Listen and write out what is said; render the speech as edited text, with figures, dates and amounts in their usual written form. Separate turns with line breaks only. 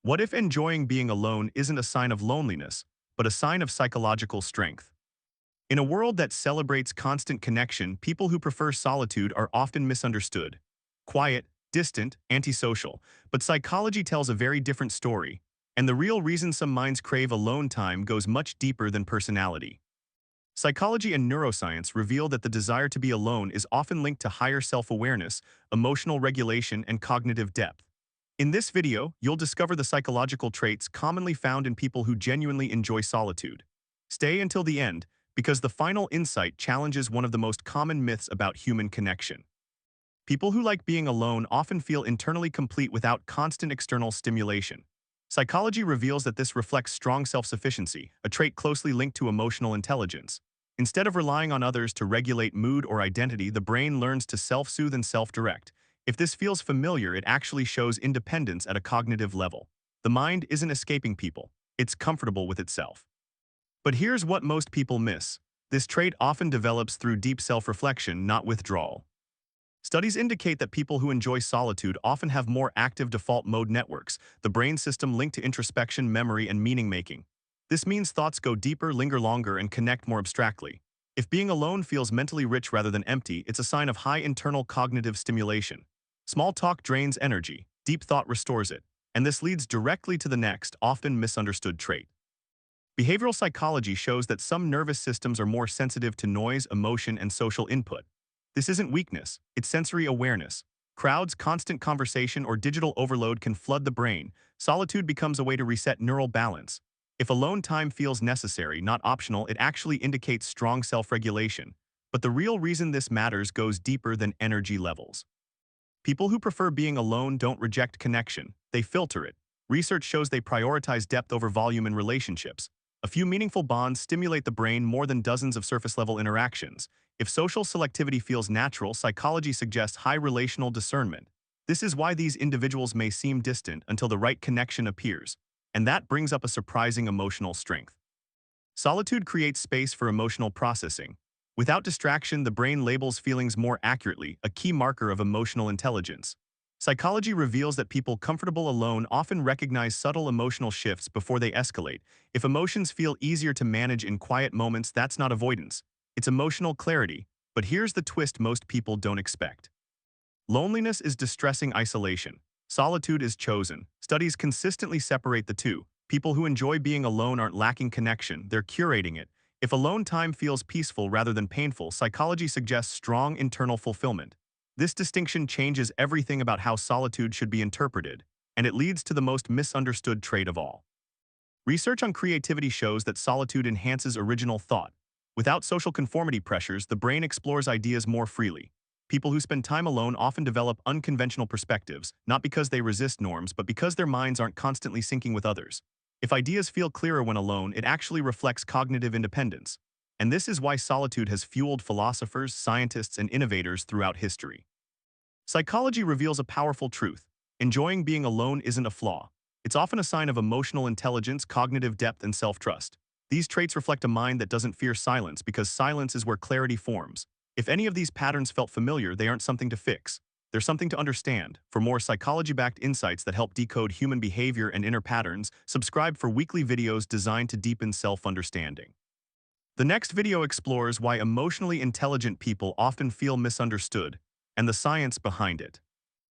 What if enjoying being alone isn't a sign of loneliness, but a sign of psychological strength? In a world that celebrates constant connection, people who prefer solitude are often misunderstood. Quiet, distant, antisocial, but psychology tells a very different story, and the real reason some minds crave alone time goes much deeper than personality. Psychology and neuroscience reveal that the desire to be alone is often linked to higher self-awareness, emotional regulation, and cognitive depth. In this video, you'll discover the psychological traits commonly found in people who genuinely enjoy solitude. Stay until the end, because the final insight challenges one of the most common myths about human connection. People who like being alone often feel internally complete without constant external stimulation. Psychology reveals that this reflects strong self-sufficiency, a trait closely linked to emotional intelligence. Instead of relying on others to regulate mood or identity, the brain learns to self-soothe and self-direct. If this feels familiar, it actually shows independence at a cognitive level. The mind isn't escaping people, it's comfortable with itself. But here's what most people miss. This trait often develops through deep self-reflection, not withdrawal. Studies indicate that people who enjoy solitude often have more active default mode networks, the brain system linked to introspection, memory, and meaning-making. This means thoughts go deeper, linger longer, and connect more abstractly. If being alone feels mentally rich rather than empty, it's a sign of high internal cognitive stimulation. Small talk drains energy, deep thought restores it, and this leads directly to the next, often misunderstood trait. Behavioral psychology shows that some nervous systems are more sensitive to noise, emotion, and social input. This isn't weakness, it's sensory awareness. Crowds, constant conversation, or digital overload can flood the brain. Solitude becomes a way to reset neural balance. If alone time feels necessary, not optional, it actually indicates strong self-regulation. But the real reason this matters goes deeper than energy levels. People who prefer being alone don't reject connection, they filter it. Research shows they prioritize depth over volume in relationships. A few meaningful bonds stimulate the brain more than dozens of surface-level interactions. If social selectivity feels natural, psychology suggests high relational discernment. This is why these individuals may seem distant until the right connection appears. And that brings up a surprising emotional strength. Solitude creates space for emotional processing. Without distraction, the brain labels feelings more accurately, a key marker of emotional intelligence. Psychology reveals that people comfortable alone often recognize subtle emotional shifts before they escalate. If emotions feel easier to manage in quiet moments, that's not avoidance. It's emotional clarity. But here's the twist most people don't expect. Loneliness is distressing isolation. Solitude is chosen. Studies consistently separate the two. People who enjoy being alone aren't lacking connection, they're curating it. If alone time feels peaceful rather than painful, psychology suggests strong internal fulfillment. This distinction changes everything about how solitude should be interpreted, and it leads to the most misunderstood trait of all. Research on creativity shows that solitude enhances original thought. Without social conformity pressures, the brain explores ideas more freely. People who spend time alone often develop unconventional perspectives, not because they resist norms, but because their minds aren't constantly syncing with others. If ideas feel clearer when alone, it actually reflects cognitive independence. And this is why solitude has fueled philosophers, scientists, and innovators throughout history. Psychology reveals a powerful truth. Enjoying being alone isn't a flaw. It's often a sign of emotional intelligence, cognitive depth, and self-trust. These traits reflect a mind that doesn't fear silence because silence is where clarity forms. If any of these patterns felt familiar, they aren't something to fix. They're something to understand. For more psychology-backed insights that help decode human behavior and inner patterns, subscribe for weekly videos designed to deepen self-understanding. The next video explores why emotionally intelligent people often feel misunderstood and the science behind it.